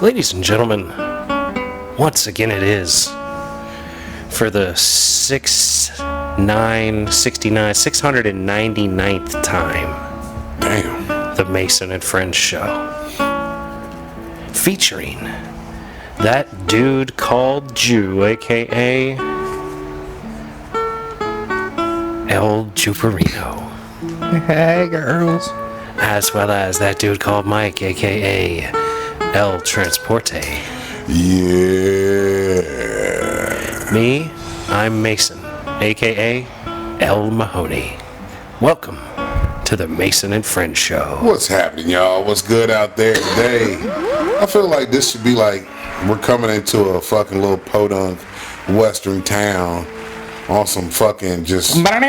Ladies and gentlemen, once again it is for the 699th time. Damn. The Mason and Friends Show. Featuring that dude called Jew, aka El Juperino. Hey, girls. As well as that dude called Mike, aka El Transporte. Yeah. Me, I'm Mason, aka El Mahoney. Welcome to the Mason and Friends Show. What's happening, y'all? What's good out there today? I feel like this should be like we're coming into a fucking little podunk western town on some fucking just. You got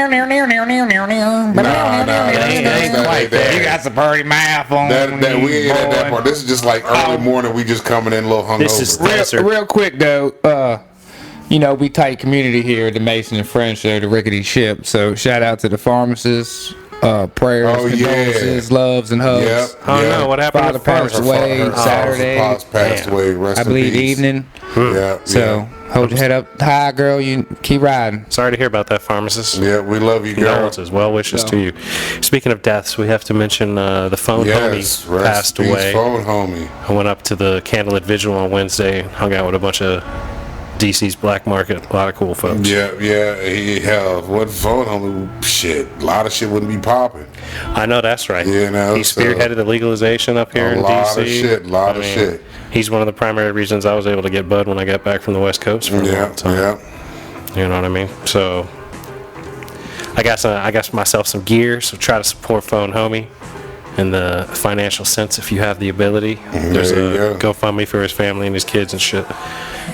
some pretty mouth on. That we ain't at that part. This is just like early morning. We just coming in a little hungover. This is Real quick though, we tight community here at the Mason and Friends Show, the Rickety Ship. So shout out to the pharmacists. Prayers, condolences, loves, and hugs. Yep. No, what happened? Father passed away Saturday. Father passed away. Rest I in believe peace. evening. Yeah. So hold your head up high, girl. You keep riding. Sorry to hear about that, pharmacist. Yeah, we love you, girl. Condolences, well wishes to you. Speaking of deaths, we have to mention the phone homie passed away. Phone homie. I went up to the candlelit vigil on Wednesday, hung out with a bunch of DC's black market, a lot of cool folks. Yeah. What phone homie? Shit, a lot of shit wouldn't be popping. I know that's right. You know, he spearheaded the legalization up here in DC. A lot of shit. He's one of the primary reasons I was able to get bud when I got back from the West Coast for a long time. Yeah. You know what I mean? So I got myself some gear, so try to support phone homie in the financial sense if you have the ability. There's a GoFundMe for his family and his kids and shit.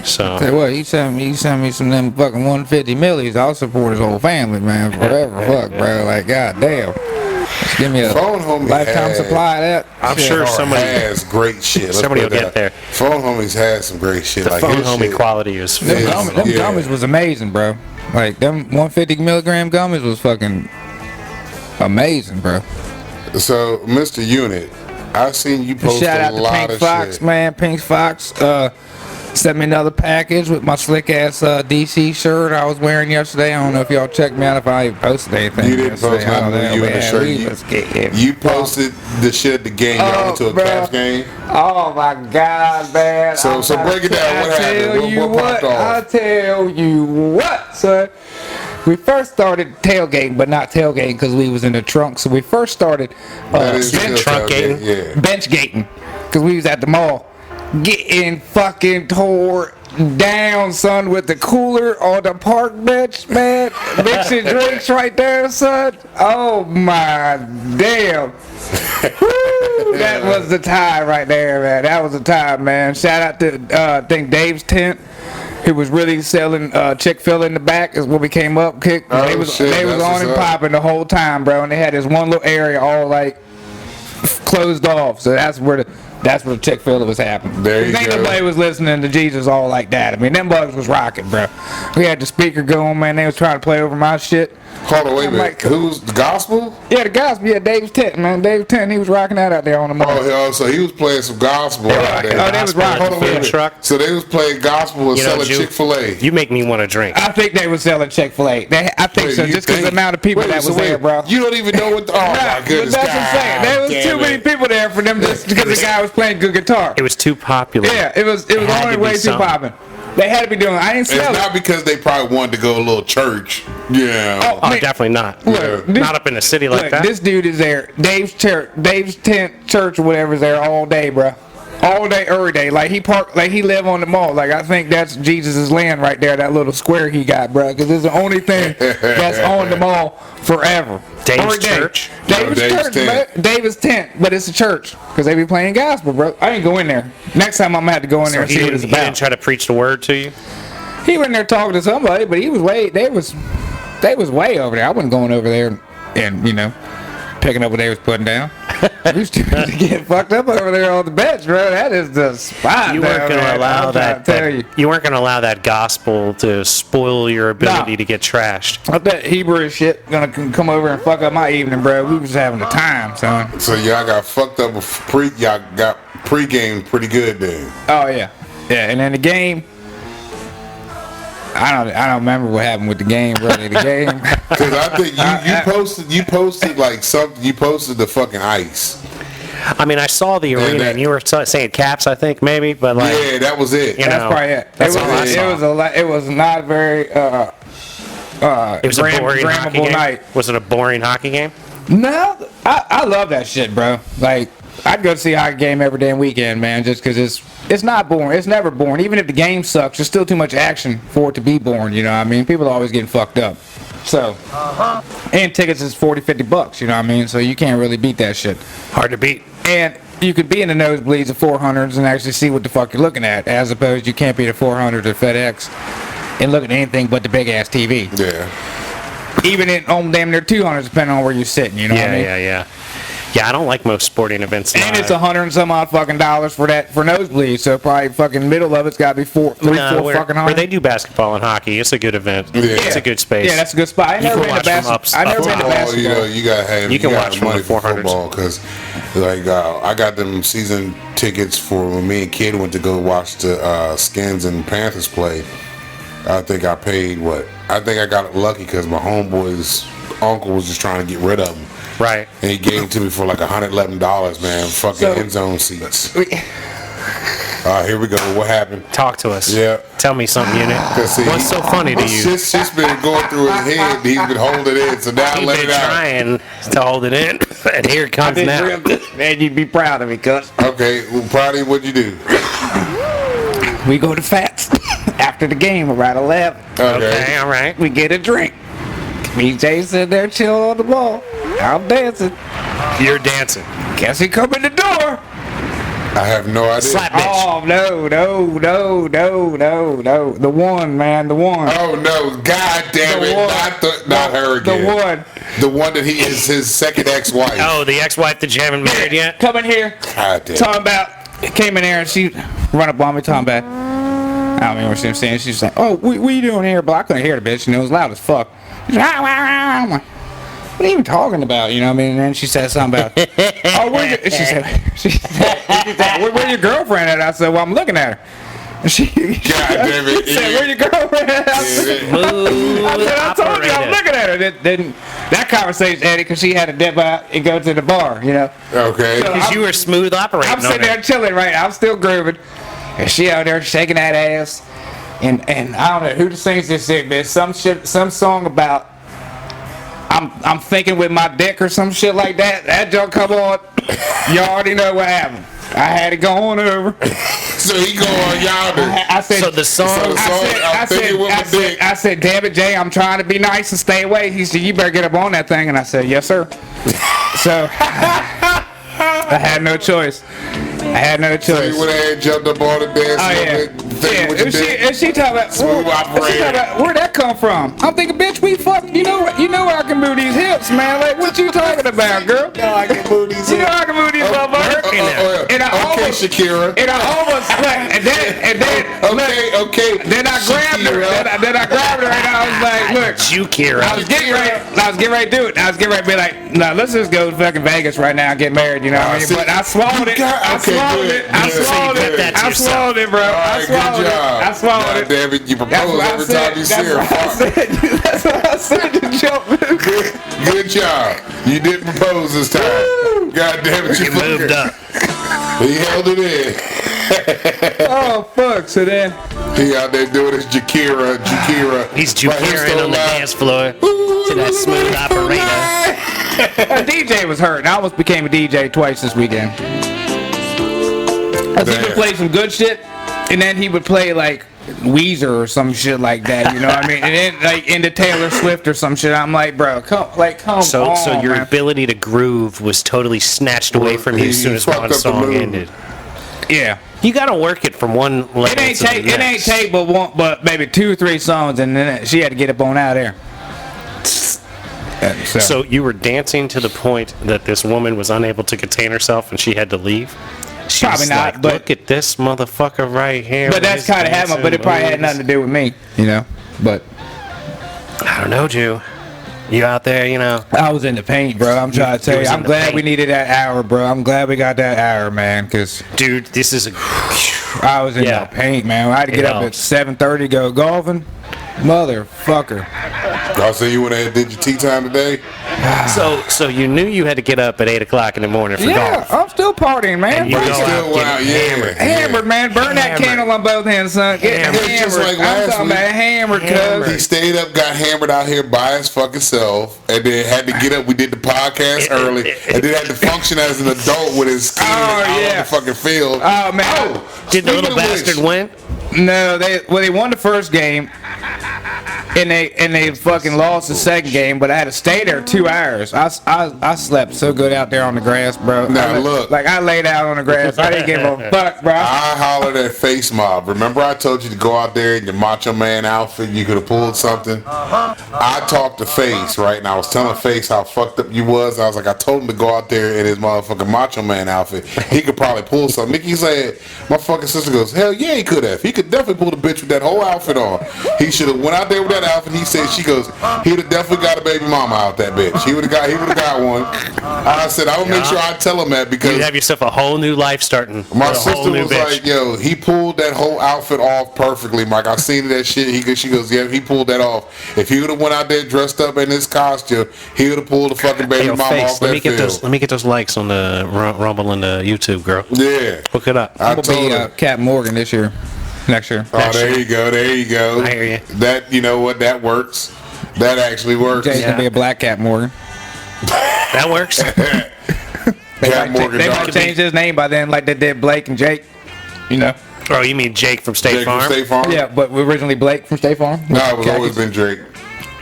So say what, you sent me some of them fucking 150 millies. I'll support his whole family, man. Forever, bro. Like, goddamn. Just give me a phone homie lifetime supply of that. I'm sure somebody has great shit. Somebody will get there. Phone homies has some great shit. The like phone homie shit. quality is Them gummies was amazing, bro. Like, them 150 milligram gummies was fucking amazing, bro. So, Mr. Unit, I seen you post Shout a out to lot Pink of Fox, shit. man. Pink Fox sent me another package with my slick ass DC shirt I was wearing yesterday. I don't know if y'all checked me out if I even posted anything. You didn't post nothing when you in the shirt. You posted the shit at the game. Y'all went to a Cavs game. Oh my God, man! So break it down. What happened? What popped off? I'll tell you what, son. We first started tailgating, but not tailgating because we was in the trunk. So we first started bench gating because we was at the mall getting fucking tore down, son, with the cooler on the park bench, man. Mixing drinks right there, son. Oh my damn. Woo, that was the time right there, man. That was the time, man. Shout out to I think Dave's tent. He was really selling Chick-fil-A in the back is when we came up. They was on and popping the whole time, bro. And they had this one little area all like closed off. So that's where the Chick-fil-A was happening. There you go. Nobody was listening to Jesus all like that. I mean, them bugs was rocking, bro. We had the speaker going, man. They was trying to play over my shit. Hold on, wait a minute. Who's the gospel? Yeah, the gospel. Yeah, Dave's tent, man. Dave's tent. He was rocking that out there on the mall. Oh, so he was playing some gospel out there. Oh, they was rocking. Hold on, wait a minute. So they was playing gospel and selling Chick-fil-A. You make me want to drink. I think they were selling Chick-fil-A. I think so, just because the amount of people that was there, bro. You don't even know what. Oh my goodness, that's what I'm saying. There was too many people there for them just because the guy was playing good guitar. It was too popular. Yeah, it was only way too popping. They had to be doing it. I ain't sell it. It's not because they probably wanted to go to a little church. Yeah. Oh, definitely not. Look, not up in a city like that. This dude is there. Dave's tent church or whatever is there all day, bro. All day, every day. Like he live on the mall. Like I think that's Jesus' land right there. That little square he got, bro. Because it's the only thing that's on the mall forever. Dave's church. Dave's church, tent. Dave's tent, but it's a church because they be playing gospel, bro. I ain't go in there. Next time I'm gonna have to go in there and see what it's about. He didn't try to preach the word to you. He went in there talking to somebody, but he was way. They was way over there. I wasn't going over there and picking up what they was putting down. We used to get fucked up over there on the bench, bro. That is the spot. You weren't going to allow you weren't going to allow that gospel to spoil your ability to get trashed. Up that Hebrew shit gonna come over and fuck up my evening, bro. We was having a time, son. So y'all got fucked up y'all got pregame pretty good then. Oh yeah, yeah. And then the game, I don't remember what happened with the game, really. The game. Because I think you posted like something. You posted the fucking ice. I mean, I saw the arena, and you were saying Caps, I think, maybe, but like, yeah, that was it. That's probably it. It was not very. It was a boring hockey game. Night. Was it a boring hockey game? No, I love that shit, bro. Like, I'd go see a hockey game every damn weekend, man, just because it's not boring. It's never boring. Even if the game sucks, there's still too much action for it to be boring, you know what I mean? People are always getting fucked up. So, and tickets is $40-$50, you know what I mean? So you can't really beat that shit. Hard to beat. And you could be in the nosebleeds of 400s and actually see what the fuck you're looking at, as opposed you can't be the 400 at FedEx and look at anything but the big ass TV. Yeah. Even on damn near 200s, depending on where you're sitting, you know what I mean? Yeah, I don't like most sporting events. And it's $100 and some odd fucking dollars for nosebleeds, so probably fucking middle of it's got to be four fucking $100. Where they do basketball and hockey, it's a good event. Yeah. It's a good space. Yeah, that's a good spot. I've never been to basketball. You can watch money for football because, like, I got them season tickets for when me and Kid went to go watch the Skins and Panthers play. I think I paid I think I got lucky because my homeboy's uncle was just trying to get rid of them. Right. And he gave it to me for like $111, man. Fucking end zone seats. Here we go. What happened? Talk to us. Yeah. Tell me something, Unit. What's so funny to you? Shit's been going through his head. He's been holding it in, so now I let it out. He's been trying to hold it in, and here it comes now. Man, you'd be proud of me, cuz. Okay, well, proud of you. What'd you do? We go to Fats after the game around 11. Okay, all right. We get a drink. BJ sitting there chilling on the ball. I'm dancing. You're dancing. Guess he come in the door. I have no idea. Slap bitch. Oh, no. The one, man, the one. Oh, no. God damn it. Not her again. The one that he is his second ex-wife. Oh, the ex-wife that you haven't married yet? Come in here. God damn. Talking about, came in there and she run up on me talking about, I don't remember what she was saying. She's like, oh, what are you doing here? But I couldn't hear the bitch, and it was loud as fuck. She's like, I'm like, what are you even talking about? You know what I mean? And then she said something about, oh, she said, where's your girlfriend at? I said, well, I'm looking at her. And she God damn it. said, where's your girlfriend at? I said, I told you I'm looking at her. Then that conversation ended because she had to dip out and go to the bar, you know? Okay. Because you were smooth operating. I'm sitting there chilling, right? I'm still grooving. And she out there shaking that ass. And I don't know who sings this shit, man. Some song about I'm thinking with my dick or some shit like that. That joke come on. You already know what happened. I had it going over. So he go on yonder. I said, so the song. I said, damn it, Jay, I'm trying to be nice and stay away. He said, you better get up on that thing. And I said, yes, sir. So I had no choice. So you went ahead and jumped up on the dance. Oh, yeah. And she talking about, where'd that come from? I'm thinking, bitch, we fucked. You know I can move these hips, man. Like, what you talking about, girl? You know I can move these hips. You know I can move these motherfuckers. And I almost, Shakira. And I almost, and then, okay. Then I grabbed her. Then I grabbed her, and I was like, look, Shakira. I was getting ready to do it. I was getting ready to be like, no, let's just go to fucking Vegas right now and get married. You know what I mean? But I swallowed it. I swallowed it, bro. I swallowed it. Damn it, you propose every time you see her. That's what I said to joke. Good job. You didn't propose this time. God damn it, you moved up. He held it in. Oh, fuck. So then he out there doing his Jakira. He's Jakira on the dance floor to that smooth operator. A DJ was hurt. I almost became a DJ twice this weekend. He would play some good shit, and then he would play like Weezer or some shit like that, you know what I mean? And then like into Taylor Swift or some shit. I'm like, bro, come on. So your ability to groove was totally snatched away from you as soon as one song ended. Yeah. You gotta work it from one level It ain't take but maybe 2 or 3 songs, and then she had to get up on out of there. So you were dancing to the point that this woman was unable to contain herself and she had to leave? She's probably not, like, but look at this motherfucker right here. But that's kind of happened, but it probably had nothing to do with me, But I don't know, Jew. You out there, I was in the paint, bro. I'm trying to tell you. I'm glad we needed that hour, bro. I'm glad we got that hour, man, because... Dude, this is I was in the paint, man. I had to get up at 7:30, go golfing. Motherfucker. I say you went ahead and did your tea time today? So you knew you had to get up at 8 o'clock in the morning for golf. Yeah, I'm still partying, man. And you go out getting hammered, man. Burn that candle on both hands, son. Get hammered. Just like I'm talking about hammered, cuz. He stayed up, got hammered out here by his fucking self, and then had to get up. We did the podcast early, and then had to function as an adult with his skin out on the fucking field. Oh, man. Did the little bastard win? No, they won the first game. And they fucking lost the second game, but I had to stay there 2 hours. I slept so good out there on the grass, bro. Now look, like I laid out on the grass. I didn't give a fuck, bro. I hollered at Face Mob. Remember I told you to go out there in your Macho Man outfit? You could have pulled something. I talked to Face, right? And I was telling Face how fucked up you was. I was like, I told him to go out there in his motherfucking Macho Man outfit. He could probably pull something. Mickey said, my fucking sister goes, hell yeah, he could have. He could definitely pull the bitch with that whole outfit on. He should have went out there with that outfit. He said, she goes, he would have definitely got a baby mama out that bitch. He would have got one. I said, I would make sure I tell him that because you have yourself a whole new life starting. My sister was like, yo, he pulled that whole outfit off perfectly, Mike. I seen that shit. She goes, yeah, he pulled that off. If he would have went out there dressed up in his costume, he would have pulled the fucking baby mama off that field. Let me get those likes on the Rumble and the YouTube, girl. Yeah. Hook it up. I'm going to be Cap Morgan this year. Next year. Oh, there you go. I hear you. That, you know what, that works. That actually works. Jay's going to be a black Cap Morgan. That works. They might change his name by then like they did Blake and Jake. Oh, you mean Jake from State Farm? From State Farm? Yeah, but originally Blake from State Farm? No, it was always been Drake.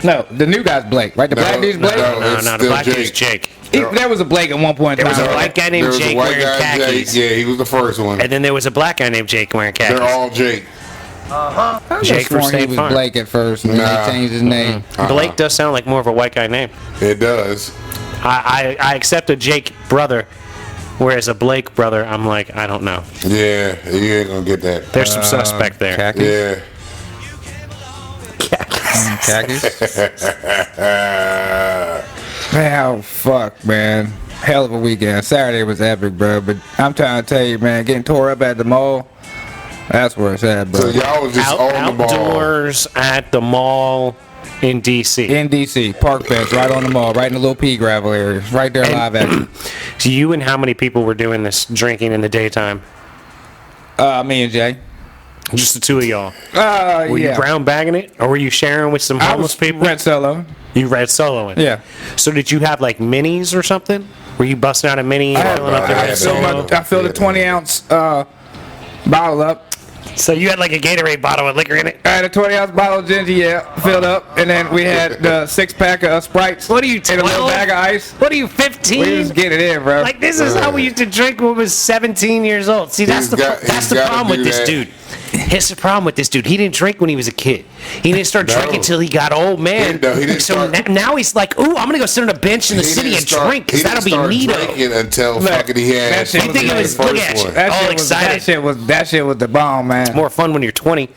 No, the new guy's Blake, right? The black dude's Blake? No, the black dude's Jake. There was a Blake at one point in time. There was a white guy named Jake wearing khakis. Yeah, he was the first one. And then there was a black guy named Jake wearing khakis. They're all Jake. Jake from State Farm. Blake at first, and then he changed his name. Blake does sound like more of a white guy name. It does. I accept a Jake brother, whereas a Blake brother, I'm like, I don't know. Yeah, you ain't gonna get that. There's some suspect there. Khakis? Yeah. Khakis? Man, fuck, man. Hell of a weekend. Saturday was epic, bro. But I'm trying to tell you, man, getting tore up at the mall, that's where it's at, bro. So y'all was just on the mall. Outdoors at the mall in D.C. In D.C. Park bench, right on the mall, right in the little pea gravel area. Right there, live action. So you and how many people were doing this drinking in the daytime? Me and Jay. Just the two of y'all. Were yeah. you brown bagging it, or were you sharing with some homeless people? Red solo. You red soloing. Yeah. So did you have like minis or something? Were you busting out a mini? I filled a 20-ounce bottle up. So you had like a Gatorade bottle with liquor in it? I had a 20-ounce bottle of ginger, filled up, and then we had the 6-pack of Sprites. What are you, 12? And a little bag of ice. What are you, 15? We just get it in, bro. Like, this is how we used to drink when we was 17 years old. See, that's the problem with this dude. Here's the problem with this dude. He didn't drink when he was a kid. He didn't start drinking until he got old, man. Now he's like, ooh, I'm going to go sit on a bench in the city and drink, because that'll be neato. Drinking until fucking he had you think it was, look at you, all excited. That shit was the bomb, man. It's more fun when you're 20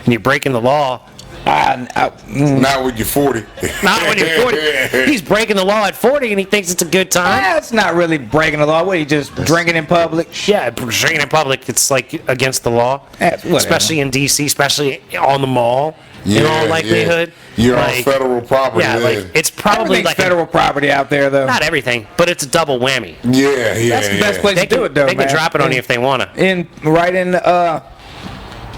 and you're breaking the law. Not when you're 40. Not when you're 40. He's breaking the law at 40 and he thinks it's a good time. That's not really breaking the law. What, he just drinking in public? Yeah, drinking in public, it's like against the law. Especially in D.C., especially on the mall, in all likelihood. Yeah. You're on federal property. Yeah, like, it's probably like federal property out there, though. Not everything, but it's a double whammy. Yeah. That's the best place to do it, though, They can drop it on you if they want to.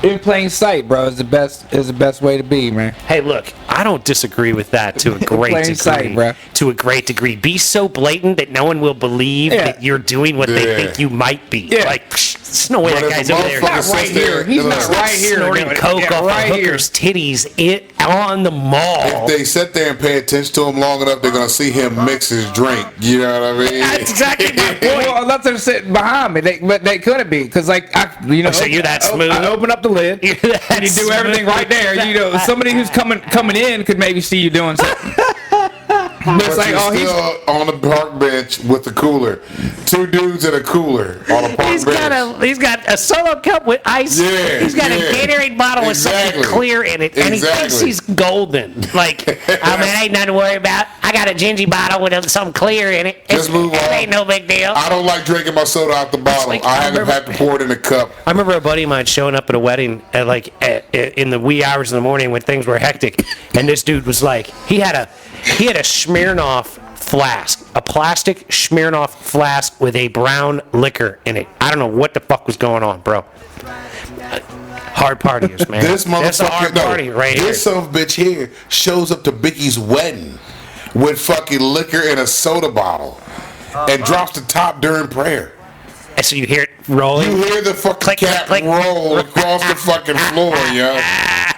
In plain sight, bro, is the best way to be, man. Hey, look, I don't disagree with that to a great degree. Sight, bro. To a great degree. Be so blatant that no one will believe that you're doing what they think you might be. Yeah. Like, there's no way that guy's over there. Not right here. He's not right here. Snorting coke off a hooker's titties on the mall. If they sit there and pay attention to him long enough, they're going to see him mix his drink. You know what I mean? That's exactly my point. Well, unless they're sitting behind me, but they couldn't be, because so you're that smooth. I open up the lid and you do everything right there. Somebody who's coming in could maybe see you doing something. But like, still on the park bench with the cooler. 2 dudes in a cooler on a park bench. He's got a Solo cup with ice. Yeah, he's got a Gatorade bottle with something clear in it, and he thinks he's golden. Like, I mean, ain't nothing to worry about. I got a Gingy bottle with some clear in it. Just move on. It ain't no big deal. I don't like drinking my soda out the bottle. Like, I haven't had to pour it in a cup. I remember a buddy of mine showing up at a wedding in the wee hours of the morning when things were hectic, and this dude was like, he had a Smirnoff flask, a plastic Smirnoff flask with a brown liquor in it. I don't know what the fuck was going on, bro. Hard partiers, man. This motherfucker, that's a hard party right here. This son of a bitch here shows up to Bickie's wedding with fucking liquor in a soda bottle and drops the top during prayer. And so you hear it rolling. You hear the fucking cap roll across the fucking floor, yo.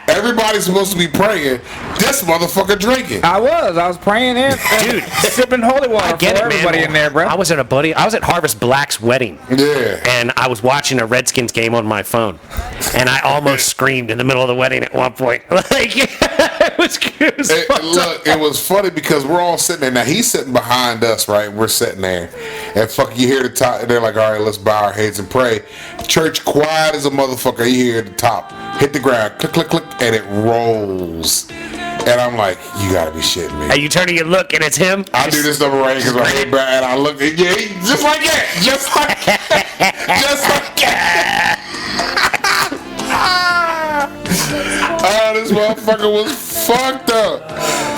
Everybody's supposed to be praying. This motherfucker drinking. I was praying in, dude, sipping holy water for everybody in there, bro. I was at Harvest Black's wedding. Yeah. And I was watching a Redskins game on my phone, and I almost screamed in the middle of the wedding at one point. Like, it was funny because we're all sitting there. Now he's sitting behind us, right? We're sitting there, and you hear the top. They're like, all right, let's bow our heads and pray. Church quiet as a motherfucker. You hear the top hit the ground, click, click, click, and it rolls. And I'm like, you gotta be shitting me. Are you turning your look and it's him? I do this number right because I head back and I look at just like that. Just like that. Just like that. Oh, this motherfucker was fucked up.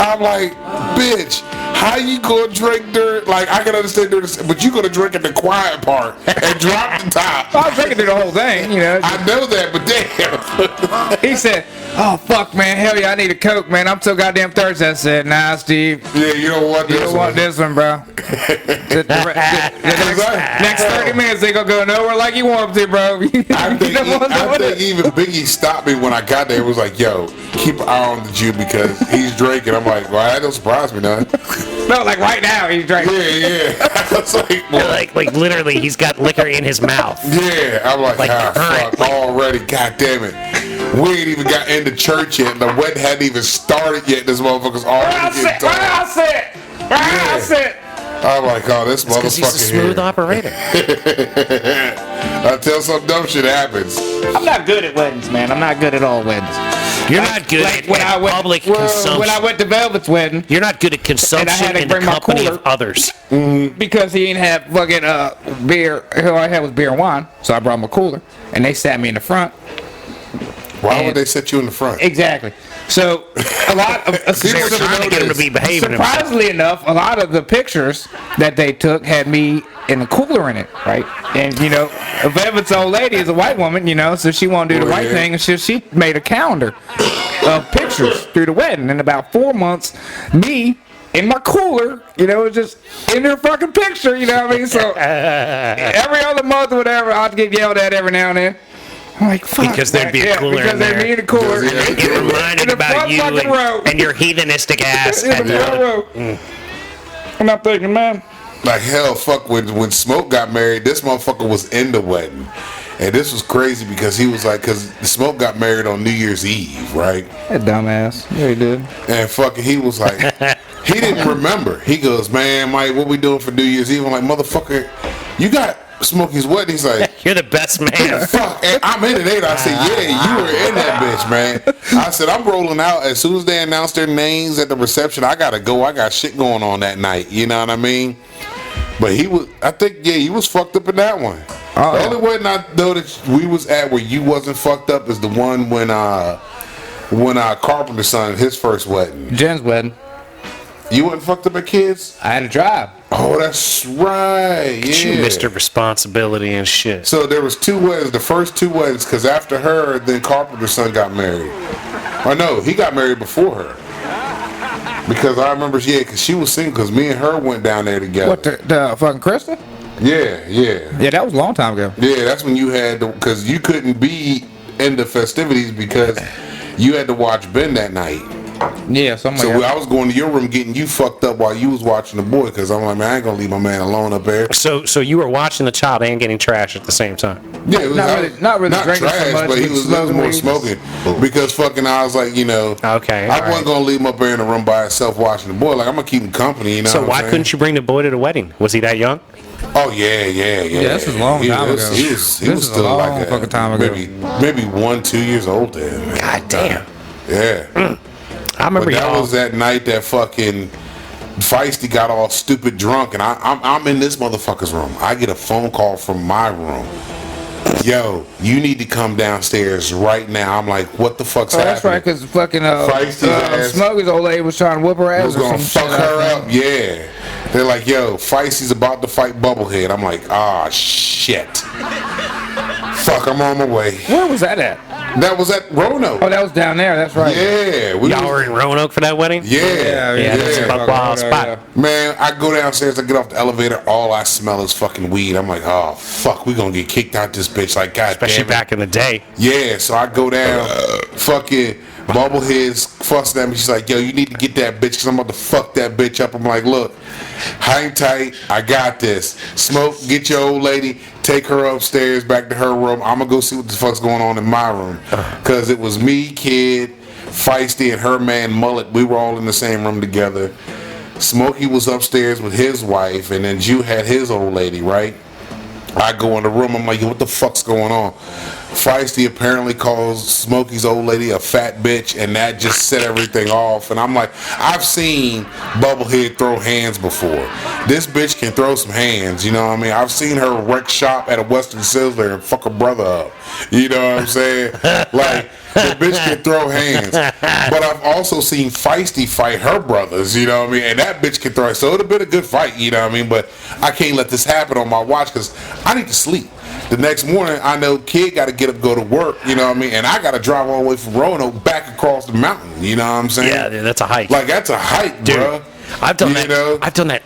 I'm like, bitch, how you gonna drink during, like, I can understand during this, but you gonna drink in the quiet part and drop the top. I was drinking through the whole thing, you know. I know that, but damn. He said, oh, fuck, man, hell yeah, I need a Coke, man. I'm so goddamn thirsty. I said, nah, Steve. Yeah, you don't want this one. You don't want this one, bro. the next 30 minutes, they gonna go nowhere like you want them to, bro. I think even Biggie stopped me when I got there. He was like, yo, keep an eye on the Jew because he's drinking. I'm like, well, that don't surprise me none. No, like right now he's drinking. Yeah. I was like, well, like literally, he's got liquor in his mouth. Yeah, I'm like fuck, already. God damn it. We ain't even got into church yet. The wedding hadn't even started yet. This motherfucker's already getting told. I sit. I'm like, oh, this motherfucker because he's a smooth operator. Until some dumb shit happens. I'm not good at weddings, man. I'm not good at all weddings. You're not good at public consumption. When I went to Velvet's wedding, you're not good at consumption in the company of others. Because he didn't have fucking beer. All I had was beer and wine, so I brought him a cooler, and they sat me in the front. Why would they set you in the front? Exactly. So a lot of people trying to get him to be behaving. Surprisingly enough, a lot of the pictures that they took had me in a cooler in it, right? And you know, Velvet's old lady is a white woman, you know, so she wanted to do the right thing, and she made a calendar of pictures through the wedding. In about 4 months, me in my cooler, you know, just in her fucking picture, you know what I mean? So every other month or whatever, I'd get yelled at every now and then. I'm like, fuck. Because there'd be a cooler in there. Because there'd be a cooler. It reminded about you and your heathenistic ass. In the front row. And I'm thinking, man. Like hell, fuck, when Smoke got married, this motherfucker was in the wedding. And this was crazy because he was like, because Smoke got married on New Year's Eve, right? That dumbass. Yeah, he did. And fucking, he was like, he didn't remember. He goes, man, Mike, what we doing for New Year's Eve? I'm like, motherfucker, you got Smokey's wedding. He's like, you're the best man. Fuck, and I'm in it, ain't I? I said, yeah, you were in that bitch, man. I said, I'm rolling out. As soon as they announced their names at the reception, I gotta go. I got shit going on that night. You know what I mean? But he was, I think, he was fucked up in that one. The only wedding I know that we was at where you wasn't fucked up is the one when Carpenter's son, his first wedding. Jen's wedding. You wasn't fucked up at kids? I had to drive. Oh, that's right. Yeah. You Mr. Responsibility and shit. So there was 2 weddings, the first 2 weddings, because after her, then Carpenter's son got married. Or no, he got married before her. Because I remember, because she was single, because me and her went down there together. What, the fucking Krista? Yeah. Yeah, that was a long time ago. Yeah, that's when you had to, because you couldn't be in the festivities because you had to watch Ben that night. Yeah, something so like that. I was going to your room getting you fucked up while you was watching the boy, because I'm like, man, I ain't gonna leave my man alone up there. So you were watching the child and getting trashed at the same time. Yeah, it was, not really not drinking trash, so much, but he was more smoking. Because fucking, I was like, Okay, I wasn't gonna leave him up there in the room by himself watching the boy. Like, I'm gonna keep him company. You know. So why couldn't you bring the boy to the wedding? Was he that young? Oh yeah. Yeah, this is a long time ago. He was still like fucking time ago. Maybe 1-2 years old then. Man. God damn. Yeah. I remember that was that night that fucking Feisty got all stupid drunk, and I'm in this motherfucker's room. I get a phone call from my room. Yo, you need to come downstairs right now. I'm like, what the fuck's happening? That's right, because fucking Smokey's old lady was trying to whip her ass. Was gonna fuck her up, yeah. They're like, yo, Feisty's about to fight Bubblehead. I'm like, shit. Fuck, I'm on my way. Where was that at? That was at Roanoke. Oh, that was down there. That's right. Yeah. Y'all were in Roanoke for that wedding? Yeah. That's a wild spot. Yeah. Man, I go downstairs, I get off the elevator, all I smell is fucking weed. I'm like, oh, fuck, we gonna get kicked out this bitch. Like, God Especially damn it. back in the day. Yeah, so I go down, fucking Bubblehead's fussing at me. She's like, yo, you need to get that bitch, because I'm about to fuck that bitch up. I'm like, look, hang tight, I got this. Smoke, get your old lady, take her upstairs back to her room. I'm gonna go see what the fuck's going on in my room, because it was me, Kid, Feisty, and her man Mullet. We were all in the same room together. Smokey was upstairs with his wife, and then Jew had his old lady, right? I go in the room, I'm like, what the fuck's going on? Feisty apparently calls Smokey's old lady a fat bitch, and that just set everything off. And I'm like, I've seen Bubblehead throw hands before. This bitch can throw some hands, you know what I mean? I've seen her wreck shop at a Western Sizzler and fuck her brother up. You know what I'm saying? Like, the bitch can throw hands. But I've also seen Feisty fight her brothers, you know what I mean? And that bitch can throw. So it would have been a good fight, you know what I mean? But I can't let this happen on my watch, because I need to sleep. The next morning, I know Kid got to get up, go to work, you know what I mean? And I got to drive all the way from Roanoke back across the mountain, you know what I'm saying? Yeah, dude, that's a hike. Like, that's a hike, dude, bro. I've done that. I've done that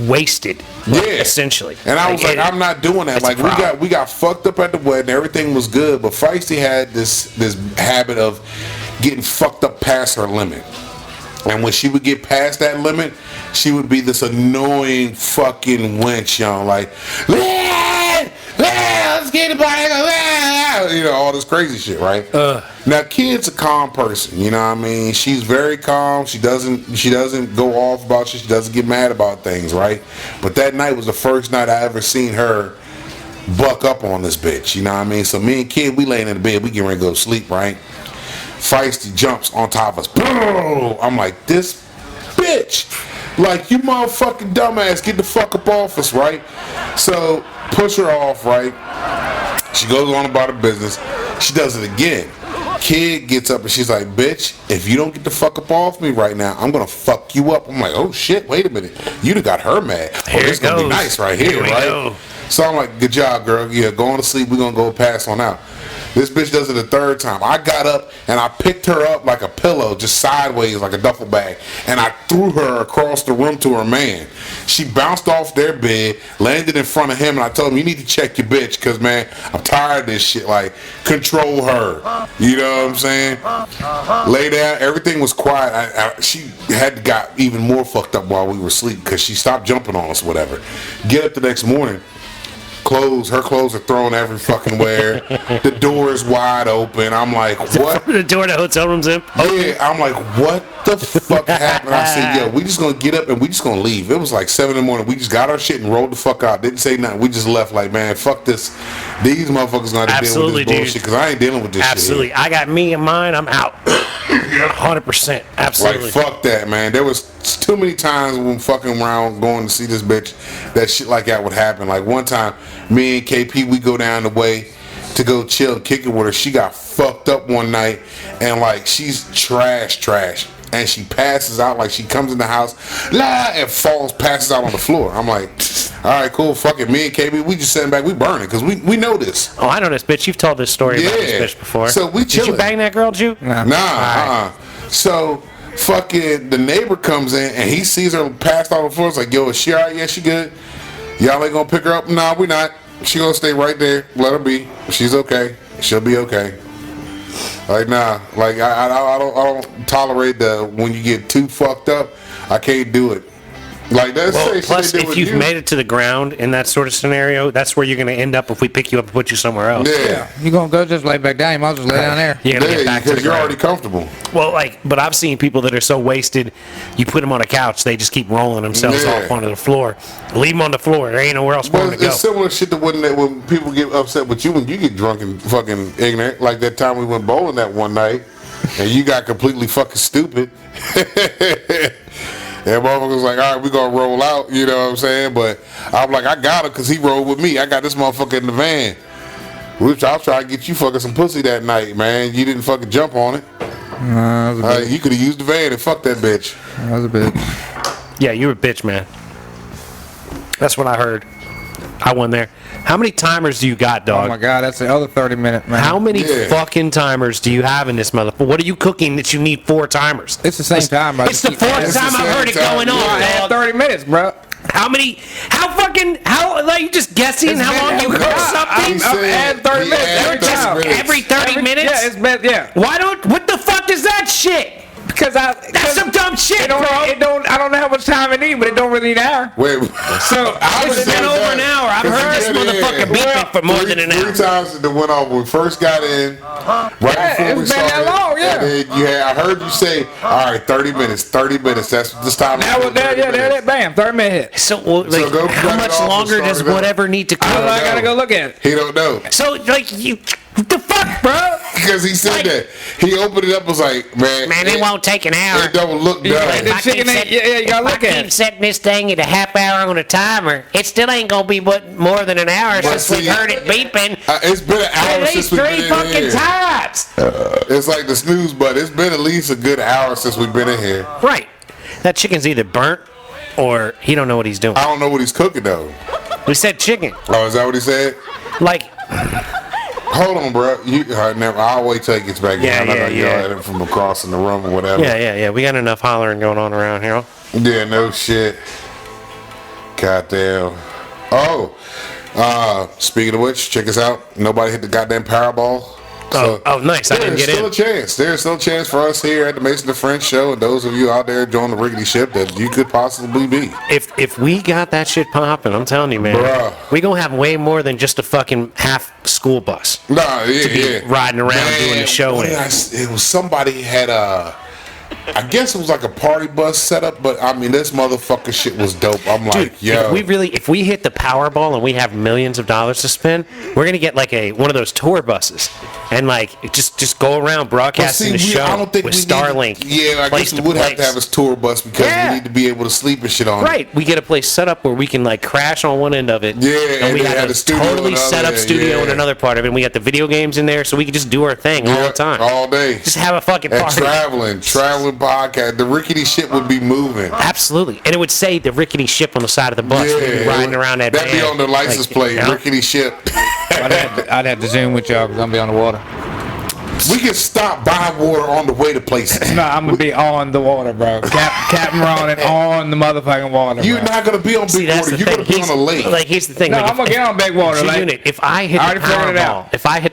wasted. Yeah, essentially. And I was like, I'm not doing that. Like, we got fucked up at the wedding. Everything was good, but Feisty had this habit of getting fucked up past her limit. And when she would get past that limit, she would be this annoying fucking wench, y'all. Like, let's get it, you know, all this crazy shit, right? Now, Kid's a calm person, you know what I mean? She's very calm. She doesn't go off about shit. She doesn't get mad about things, right? But that night was the first night I ever seen her buck up on this bitch, you know what I mean? So me and Kid, we laying in the bed, we getting ready to go to sleep, right? Feisty jumps on top of us. Boom! I'm like, this bitch, like, you motherfucking dumbass, get the fuck up off us, right? So push her off, right? She goes on about her business. She does it again. Kid gets up and she's like, bitch, if you don't get the fuck up off me right now, I'm gonna fuck you up. I'm like, oh shit, wait a minute, you done got her mad. Oh, this gonna be nice right here, right? Go. So I'm like, good job, girl. Yeah, go on to sleep. We're gonna go pass on out. This bitch does it a third time. I got up and I picked her up like a pillow, just sideways like a duffel bag, and I threw her across the room to her man. She bounced off their bed, landed in front of him, and I told him, you need to check your bitch, because, man, I'm tired of this shit. Like, control her. You know what I'm saying? Lay down. Everything was quiet. She had got even more fucked up while we were asleep, because she stopped jumping on us, whatever. Get up the next morning. Her clothes are thrown every fucking where. The door is wide open. I'm like, what? The door to the hotel room's in? Yeah, I'm like, what the fuck happened? I said, yo, we just gonna get up and we just gonna leave. It was like 7 in the morning. We just got our shit and rolled the fuck out. Didn't say nothing. We just left like, man, fuck this. These motherfuckers gonna have to deal with this bullshit, because I ain't dealing with this shit. Absolutely. I got me and mine. I'm out. 100%. Absolutely. Like, fuck that, man. There was too many times when fucking around going to see this bitch that shit like that would happen. Like, one time, me and KP, we go down the way to go chill and kick it with her. She got fucked up one night, and like, she's trash, and she passes out. Like, she comes in the house, and falls, passes out on the floor. I'm like, all right, cool, fuck it. Me and KB, we just sitting back, we burning, because we know this. Oh, I know this bitch. You've told this story about this bitch before. So we chilling. Did you bang that girl, Jew? Nah. So fucking the neighbor comes in and he sees her passed out on the floor. It's like, yo, is she all right? Yeah, she good. Y'all ain't gonna pick her up? Nah, we not. She gonna stay right there. Let her be. She's okay. She'll be okay. Like nah, like I don't tolerate when you get too fucked up. I can't do it. Like that's plus if you've made it to the ground in that sort of scenario, that's where you're gonna end up if we pick you up and put you somewhere else. Yeah. You're gonna go just lay back down. You might as well lay down there. You're gonna get back to the ground. You're already comfortable. Well, but I've seen people that are so wasted, you put them on a couch, they just keep rolling themselves off onto the floor. Leave them on the floor. There ain't nowhere else for them to go. It's similar shit to when people get upset with you when you get drunk and fucking ignorant. Like that time we went bowling that one night, and you got completely fucking stupid. And motherfucker was like, all right, we gonna roll out, you know what I'm saying? But I'm like, I got him because he rolled with me. I got this motherfucker in the van. I was trying to get you fucking some pussy that night, man. You didn't fucking jump on it. You could have used the van and fuck that bitch. That was a bitch. Yeah, you were a bitch, man. That's what I heard. I won there. How many timers do you got, dog? Oh my God, that's the other 30-minute, man. How many fucking timers do you have in this motherfucker? What are you cooking that you need 4 timers? It's the same time, bro. It's the 4th time I've heard it going on. I had 30 minutes, bro. Like you just guessing how long you cook something? I'm adding 30 minutes. Every 30 minutes? Yeah, it's been, yeah. What the fuck is that shit? That's some dumb shit, bro. I don't know how much time it needs, but it don't really need an hour. Wait, so it's been over an hour. I've heard this motherfucker beeping for more than an hour. 3 times it went off when we first got in, right before we started. That long, yeah. And then I heard you say, all right, 30 minutes. That's this time. That was that, yeah, that, bam, 30 minutes. So how much longer does whatever need to cook? I gotta go look at it. He don't know. So what the fuck, bro? Because he said that. He opened it up and was like, man, it won't take an hour. It don't look done. You gotta look at it. I keep setting this thing at a half hour on a timer. It still ain't gonna be more than an hour since we've heard it beeping. It's been an hour since we've been in here. At least 3 fucking times. It's like the snooze button. It's been at least a good hour since we've been in here. Right. That chicken's either burnt or he don't know what he's doing. I don't know what he's cooking though. We said chicken. Oh, is that what he said? Hold on, bro. I'll wait till he gets back in. I'm not gonna yell at him from across in the room or whatever. Yeah. We got enough hollering going on around here. Yeah, no shit. Goddamn. Speaking of which, check us out. Nobody hit the goddamn Powerball. So, nice. I didn't get in. There's still a chance for us here at the Mason and Friends show, and those of you out there enjoying the rickety ship that you could possibly be. If we got that shit popping, I'm telling you, man, we gonna have way more than just a fucking half school bus. Riding around doing the show. It was somebody had I guess it was like a party bus setup, but I mean this motherfucker shit was dope. I'm like, yo. If we hit the Powerball and we have millions of dollars to spend, we're gonna get like one of those tour buses and just go around broadcasting the show with Starlink. I guess we would have to have a tour bus because we need to be able to sleep and shit on it. Right, we get a place set up where we can crash on one end of it. Yeah, and we have a totally set up studio in another part of it. And we got the video games in there, so we can just do our thing all the time, all day. Just have a fucking party. And traveling podcast, the rickety ship would be moving. Absolutely, and it would say the rickety ship on the side of the bus. Riding around that. That'd be on the license plate. Rickety ship. I'd have to zoom with y'all because I'm gonna be on the water. We can stop buying water on the way to places. No, I'm gonna be on the water, bro. Captain Ronan on the motherfucking water. You're not gonna be on big water. You're gonna be on a lake. Here's the thing. No, I'm gonna get on big water. If I hit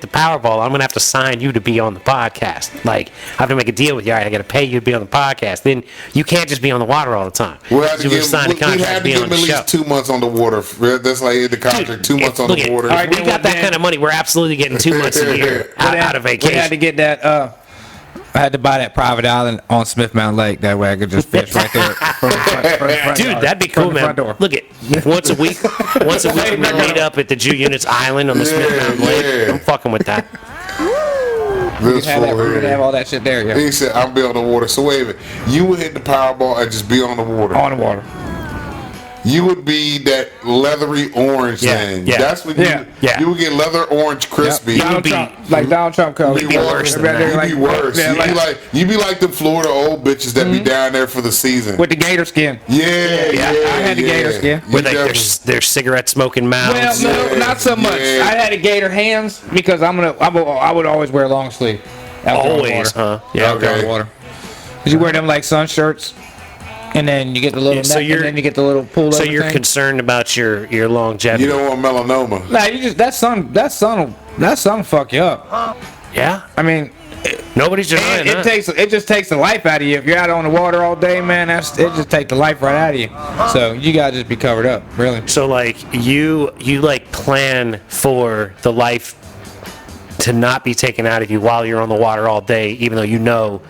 the Powerball, I'm gonna have to sign you to be on the podcast. I have to make a deal with you. All right, I gotta pay you to be on the podcast. Then you can't just be on the water all the time. We'll have to give him at least 2 months on the water. That's like the contract. 2 months on the water. If we got that kind of money, we're absolutely getting 2 months a year out of vacation. To get that I had to buy that private island on Smith Mountain Lake. That way I could just fish right there from the front Dude, that'd be cool, man. Look once a week we meet up at the Jew Units Island on the Smith Mountain Lake. I'm fucking with that. We could have all that shit there. Yeah. He said, "I'll be on the water." So wait a minute, you would hit the Powerball and just be on the water. On the water. You would be that leathery orange thing. Yeah. That's what you would get leather orange crispy. Donald Trump comes. You'd be worse. You'd be worse. You'd be like the Florida old bitches that be down there for the season. With the gator skin. Yeah. I had the gator skin. With their cigarette smoking mouths. Well, no, not so much. I had the gator hands because I would always wear long sleeve. Always, huh? Yeah, okay. Water. Did you wear them like sun shirts? And then you get the little and then you get the little pull. So you're concerned about your longevity. You don't want melanoma. Nah, that sun fuck you up. Yeah. I mean, Nobody's denying that. It just takes the life out of you. If you're out on the water all day, man, it just takes the life right out of you. So you gotta just be covered up, really. So like you like plan for the life to not be taken out of you while you're on the water all day, even though you know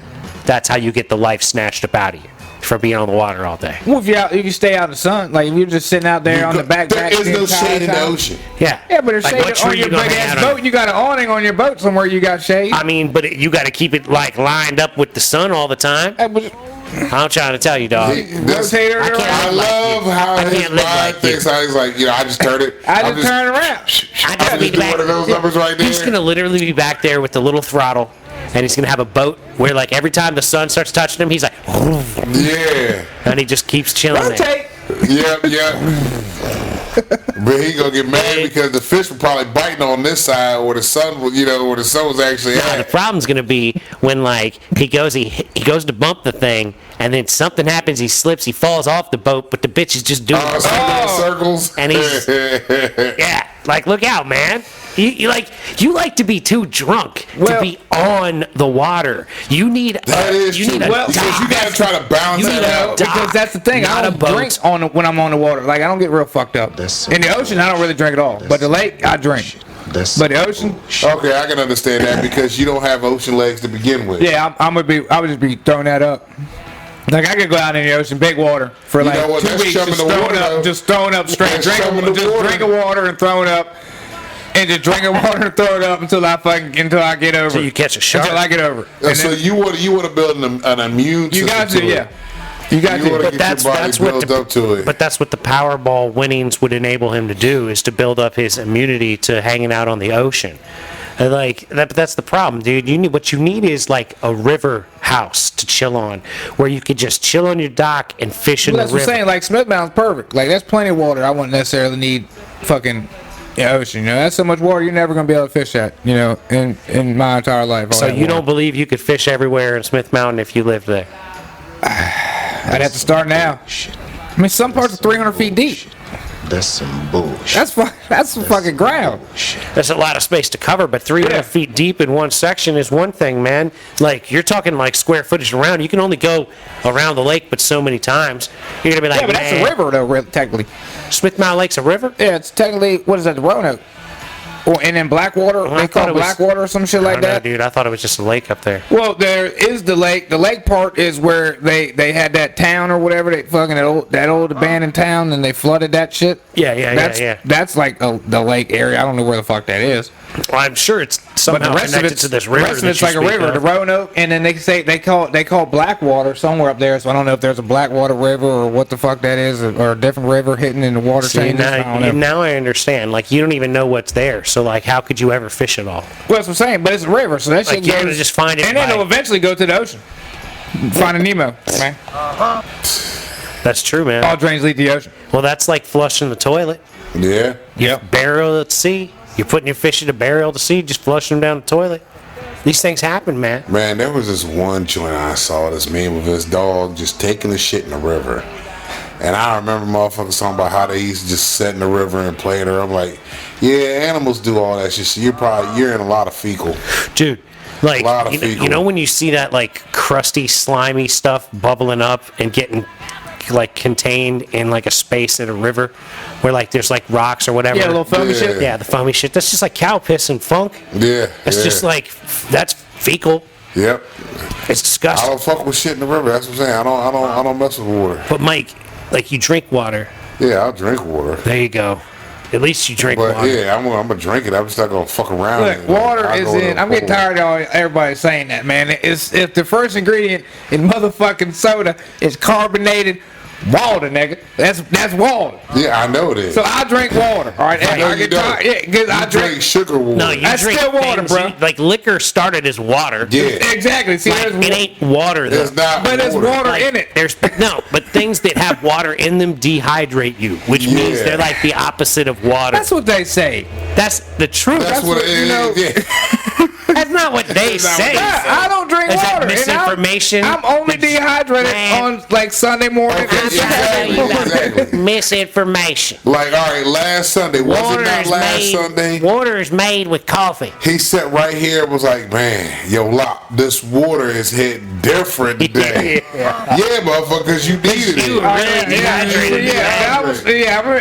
that's how you get the life snatched up out of you from being on the water all day. Well, if you stay out in the sun, like if you're just sitting out there on the back. There is no shade in the ocean. Yeah. Yeah, but there's shade on your big-ass boat. You got an awning on your boat somewhere. You got shade. I mean, but you got to keep it like lined up with the sun all the time. I'm trying to tell you, dog. I love how his mind thinks. How he's like, I just turn it. I just turn around. I just do one of those numbers right there. He's gonna literally be back there with the little throttle, and he's gonna have a boat where, like, every time the sun starts touching him, he's like, yeah, and he just keeps chilling there. Yeah. But he gonna get mad because the fish were probably biting on this side where the sun was, where the sun was actually at. The problem's gonna be when, like, he goes to bump the thing, and then something happens. He slips. He falls off the boat, but the bitch is just doing circles. And he's like, look out, man. You like to be too drunk to be on the water. You need because you gotta try to balance it out. Because that's the thing. I don't drink when I'm on the water. Like, I don't get real fucked up. In the ocean, I don't really drink at all. But the lake, I drink. But the ocean. Okay, I can understand that because you don't have ocean legs to begin with. Yeah, I would just be throwing that up. Like, I could go out in the ocean, big water, for like 2 weeks, just throwing up straight, drinking water and throwing up. And just drinking water and throw it up until I get over. So you catch a shark. Until I get over. And so you want to build an immune system. You got to, yeah. You got to. But that's what the Powerball winnings would enable him to do, is to build up his immunity to hanging out on the ocean. Like that's the problem, dude. What you need is like a river house to chill on, where you could just chill on your dock and fish in the river. That's what I'm saying. Like, Smith Mountain's perfect. Like, that's plenty of water. I wouldn't necessarily need fucking ocean. That's so much water you're never gonna be able to fish at. In my entire life. So you don't believe you could fish everywhere in Smith Mountain if you lived there? I'd have to start now. I mean, some parts are 300 feet deep. That's some bullshit. That's fucking ground. That's a lot of space to cover, but 300 feet deep in one section is one thing, man. Like, you're talking like square footage around. You can only go around the lake but so many times. You're gonna be like, yeah, but that's a river though, technically. Smith Mountain Lake's a river? Yeah, it's technically, what is that, the Roanoke? And then Blackwater, they call it Blackwater or some shit like that. Dude, I thought it was just a lake up there. Well, there is the lake. The lake part is where they had that town or whatever. They fucking that old abandoned town, and they flooded that shit. Yeah. That's like the lake area. I don't know where the fuck that is. Well, I'm sure it's somehow connected to this river. The rest of it's like a river, the Roanoke, and then they call Blackwater somewhere up there. So I don't know if there's a Blackwater River or what the fuck that is, or a different river hitting in the water changes. Now I understand. Like, you don't even know what's there. So like, how could you ever fish at all? Well, that's what I'm saying. But it's a river, so that shit goes. You're gonna just find it, and then it'll eventually go to the ocean. Finding Nemo, man. That's true, man. All drains lead to the ocean. Well, that's like flushing the toilet. Yeah. Yep. Barrel at sea. You're putting your fish in a barrel to sea, just flushing them down the toilet. These things happen, man. Man, there was this one joint I saw, this meme of this dog just taking the shit in the river. And I remember motherfuckers talking about how they used to just sit in the river and play in there. I'm like, yeah, animals do all that shit. So you're in a lot of fecal. Dude, like, you know when you see that, like, crusty, slimy stuff bubbling up and getting, like, contained in, like, a space in a river where, like, there's, like, rocks or whatever. Yeah, a little foamy shit. Yeah, the foamy shit. That's just like cow piss and funk. Yeah. That's just like, that's fecal. Yep. It's disgusting. I don't fuck with shit in the river. That's what I'm saying. I don't mess with water. But Mike, like, you drink water. Yeah, I'll drink water. There you go. At least you drink water. Yeah, I'm gonna drink it. I'm just not gonna fuck around. Look, water is in. I'm getting tired of everybody saying that, man. If the first ingredient in motherfucking soda is carbonated water, nigga, that's water. Yeah, I know it is. So I drink water. All right, I get tired. Yeah, because I drink sugar water. No, you that's drink still water, bro. Like, liquor started as water. Yeah, exactly. See, like, it ain't water though. There's water in it. But things that have water in them dehydrate you, which means they're like the opposite of water. That's what they say. That's the truth. That's what it is. Yeah. That's not what they say. I don't drink Is water. that misinformation? I'm only dehydrated on like Sunday morning. Okay, exactly. Misinformation. Like, all right, last Sunday. Was it not last Sunday? Water is made with coffee. He sat right here and was like, man, yo, Lop, this water is hit different today. Yeah, motherfuckers, you needed it. Really dehydrated.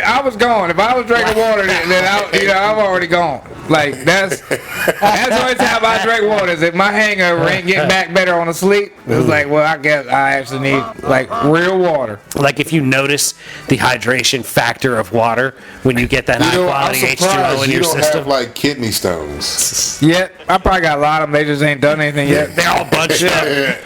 I was gone. If I was drinking water, then I'm already gone. Like, that's the only time I drink water is if my hangover ain't getting back better on the sleep. It's like, well, I guess I actually need like real water. Like if you notice the hydration factor of water when you get that high quality H2O in your system. You don't have like kidney stones. Yeah, I probably got a lot of them. They just ain't done anything yet. They're all bunched up,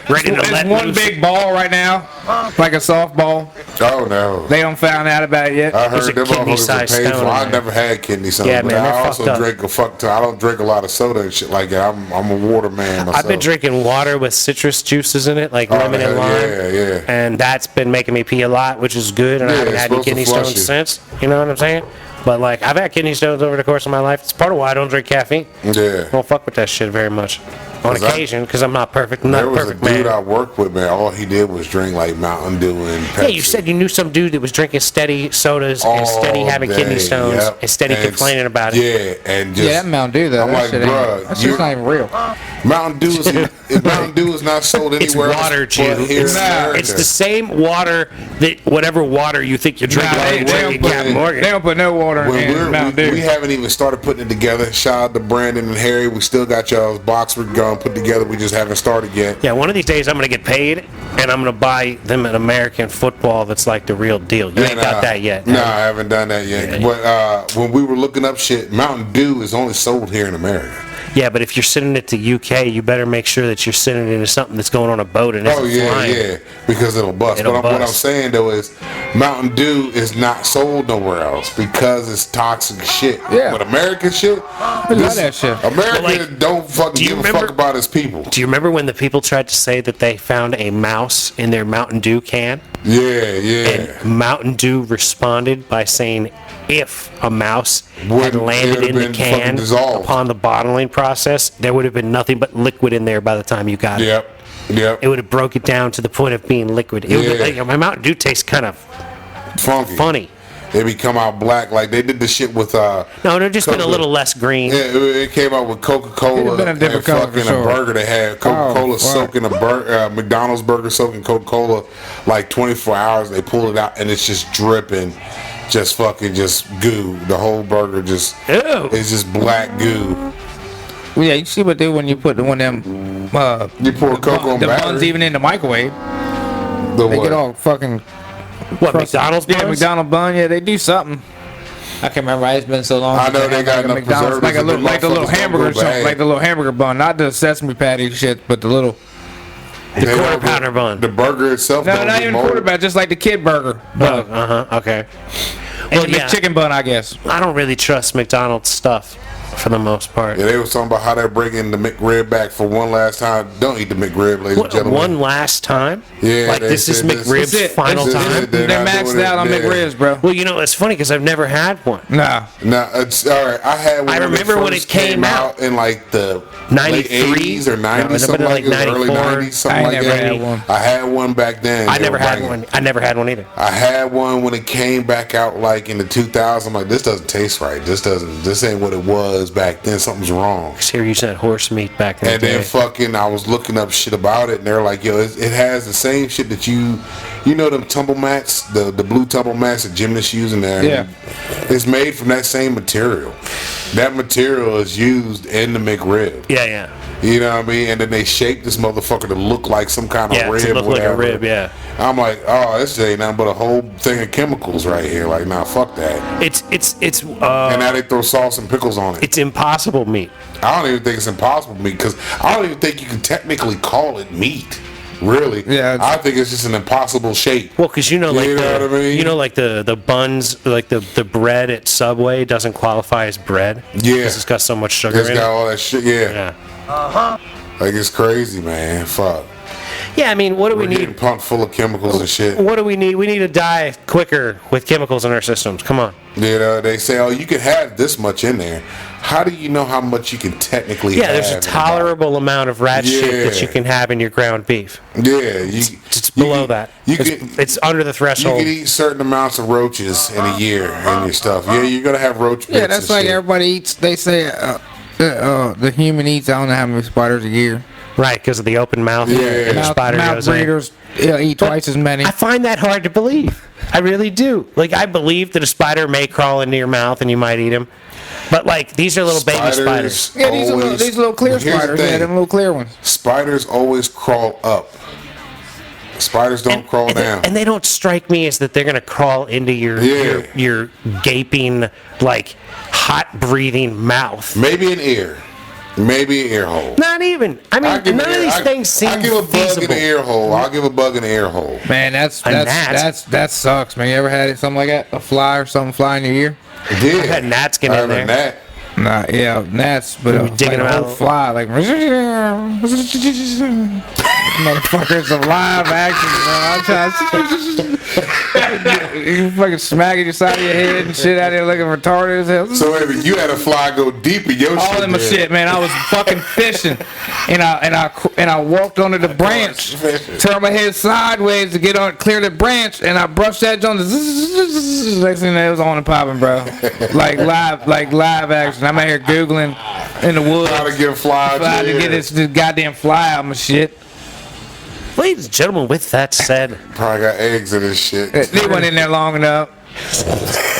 ready to let one loose. big ball right now, like a softball. Oh no. They don't found out about it yet. I heard them motherfuckers are painful. I never had kidney stones, yeah, but man, I also drink I don't drink a lot of soda and shit like that. I'm a water man myself. I've been drinking water with citrus juices in it, like lemon and lime. Yeah. And that's been making me pee a lot, which is good. And I haven't had any kidney stones since. You know what I'm saying? But like, I've had kidney stones over the course of my life. It's part of why I don't drink caffeine. Yeah. I don't fuck with that shit very much. On occasion, because I'm not perfect. I'm not a perfect man. There was a dude I worked with, man. All he did was drink like Mountain Dew and Pepsi. Yeah, you said you knew some dude that was drinking steady sodas and steady having kidney stones and steady complaining about it. Yeah, and just that Mountain Dew though. I'm like, bro, that's just not even real. Mountain Dew is not sold anywhere. It's water, Jew. It's the same water that whatever water you think you're drinking. They don't put no water in Mountain Dew. We haven't even started putting it together. Shout out to Brandon and Harry. We still got y'all's box we're going to put together. We just haven't started yet. Yeah, one of these days I'm going to get paid and I'm going to buy them an American football that's like the real deal. You ain't got that yet. No, I haven't done that yet. Yeah. But when we were looking up shit, Mountain Dew is only sold here in America. Yeah, but if you're sending it to UK, you better make sure that you're sending it into something that's going on a boat and isn't flying. Yeah, because it'll bust. What I'm saying though is Mountain Dew is not sold nowhere else because it's toxic shit. Yeah. But American shit, that shit. America don't fucking give a fuck about its people. Do you remember when the people tried to say that they found a mouse in their Mountain Dew can? Yeah. And Mountain Dew responded by saying if a mouse had landed in the can upon the bottling process, there would have been nothing but liquid in there by the time you got it. Yep. It would have broke it down to the point of being liquid. It would have, my Mountain Dew tastes kind of funny. They become out black like they did the shit with no, they're just been a little less green. Yeah, it came out with Coca-Cola and fucking a burger. They had Coca-Cola soaking a burger, McDonald's burger soaking Coca-Cola like 24 hours. They pulled it out and it's just dripping. Just goo. The whole burger is just black goo. Well, yeah, you see what they do when you put one of them. You pour cocoa on the buns even in the microwave. They get all fucking. What, McDonald's buns? Yeah, McDonald's bun. Yeah, they do something. I can't remember. It's been so long. I know they got enough preservatives. Like the little hamburger, something like the little hamburger bun, not the sesame patty shit, but the little. The quarter pounder bun. The burger itself. No, not even quarter pounder, just like the kid burger. Okay. And the chicken bun, I guess. I don't really trust McDonald's stuff for the most part. Yeah, they was talking about how they're bringing the McRib back for one last time. Don't eat the McRib, ladies and gentlemen. One last time? Yeah. Like this is McRib's final time? They're maxed out on McRibs, bro. Well, you know, it's funny because I've never had one. Nah, it's all right. I had one. I remember when it came out in like the 93 late 80s or 90s, something like that. Early 90s, something like that. I had one back then. I never had one. I never had one either. I had one when it came back out like in the 2000s. I'm like, this doesn't taste right. This ain't what it was back then. Something's wrong. Here you said horse meat back then. And then fucking, I was looking up shit about it, and they're like, yo, it has the same shit that you know them tumble mats, the blue tumble mats that gymnasts use in there. Yeah. It's made from that same material. That material is used in the McRib. Yeah. You know what I mean? And then they shape this motherfucker to look like some kind of rib. Yeah, to look like a rib, yeah. I'm like, oh, this ain't nothing but a whole thing of chemicals right here. Like, nah, fuck that. It's and now they throw sauce and pickles on it. It's impossible meat. I don't even think it's impossible meat because I don't even think you can technically call it meat. Really? Yeah. I think it's just an impossible shape. Well, because you know, like what I mean? You know, like the buns, like the bread at Subway doesn't qualify as bread. Yeah. Because it's got so much sugar in it. It's got all that shit. Yeah. Yeah. Like, it's crazy, man. Fuck. Yeah, I mean, what do we need? Pumped full of chemicals and shit. What do we need? We need to die quicker with chemicals in our systems. Come on. They say, oh, you could have this much in there. How do you know how much you can technically have? Yeah, there's a tolerable amount of rat shit that you can have in your ground beef. Yeah. It's below that. It's under the threshold. You can eat certain amounts of roaches in a year in your stuff. Yeah, you're going to have roach bits. Yeah, that's like everybody eats. They say the human eats, I don't know how many spiders a year. Right, because of the open mouth. Yeah. Mouth breeders eat twice as many. I find that hard to believe. I really do. Like, I believe that a spider may crawl into your mouth and you might eat him. But, like, these are little baby spiders. Yeah, these little clear spiders. Yeah, them little clear ones. Spiders always crawl up. Spiders don't crawl down. And they don't strike me as that they're going to crawl into your gaping, like, hot-breathing mouth. Maybe an ear. Maybe an ear hole. Not even. I mean, none of these things seem feasible. I give a bug in the ear hole. I'll give a bug in the ear hole. Man, that sucks, man. You ever had something like that? A fly or something fly in your ear? I did. I've had gnats get in there. Gnat. Nah, yeah, gnats, but digging them out. Fly, like motherfuckers of live action, bro. You fucking smacking your side of your head and shit out there looking retarded as hell. So you had a fly go deep in your shit. All in my shit, man. I was fucking fishing, and I walked onto the branch, turned my head sideways to get on, clear the branch, and I brushed that joint. Next thing it was on and popping, bro. Like live action. I'm out here googling in the woods. How to get a fly out to get this goddamn fly out of my shit. Ladies and gentlemen, with that said, probably got eggs in this shit. They went in there long enough.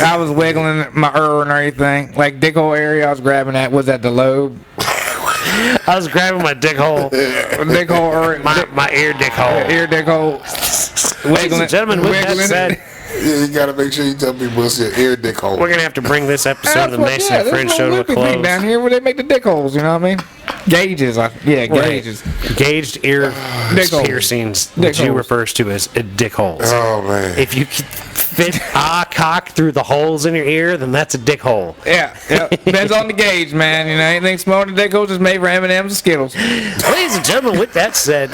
I was wiggling my and everything. Like dick hole area, I was grabbing that. Was that the lobe? I was grabbing my dick hole. Dick hole. My ear dick hole. Ear dick hole. Ladies and gentlemen, with that said. Yeah, you gotta make sure you tell people it's your ear dick hole. We're gonna have to bring this episode of the Mason and Fringe show to a close. Down here where they make the dick holes, you know what I mean? Gauges, gauges. Gauged ear piercings that you refers to as dick holes. Oh man! If you fit a cock through the holes in your ear, then that's a dick hole. Yeah. Depends on the gauge, man. You know, anything smaller than dick holes is made for M&M's and Skittles. Ladies and gentlemen, with that said.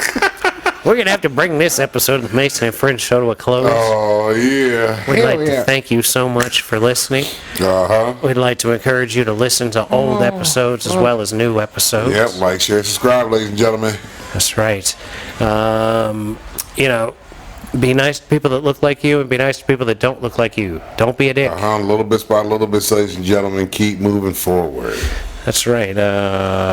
We're going to have to bring this episode of the Mason and Fringe show to a close. Oh, yeah. We'd like to thank you so much for listening. We'd like to encourage you to listen to old episodes as well as new episodes. Yep, like, share, subscribe, ladies and gentlemen. That's right. You know, be nice to people that look like you and be nice to people that don't look like you. Don't be a dick. Little bit by little bit, ladies and gentlemen, keep moving forward. That's right.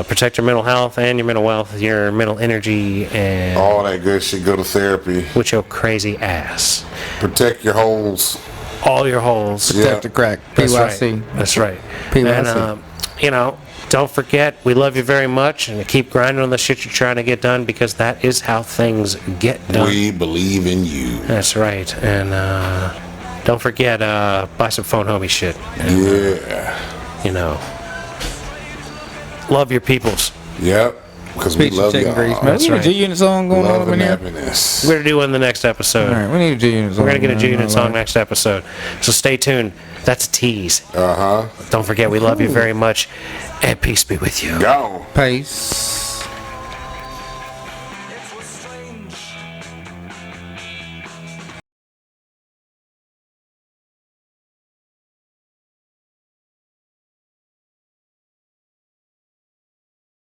Protect your mental health and your mental wealth, your mental energy, and all that good shit. Go to therapy. With your crazy ass. Protect your holes. All your holes. Protect the crack. PYC. That's right. PYC. And, you know, don't forget, we love you very much, and keep grinding on the shit you're trying to get done, because that is how things get done. We believe in you. That's right. And don't forget, buy some phone homie shit. And, you know. Love your peoples. Yep. Because we love y'all. That's right. A G-Unit song going on in here. We're going to do one in the next episode. All right, we need a G-Unit song. We're going to get a G-Unit song next episode. So stay tuned. That's a tease. Don't forget, we love you very much. And peace be with you. Go. Peace. It was strange.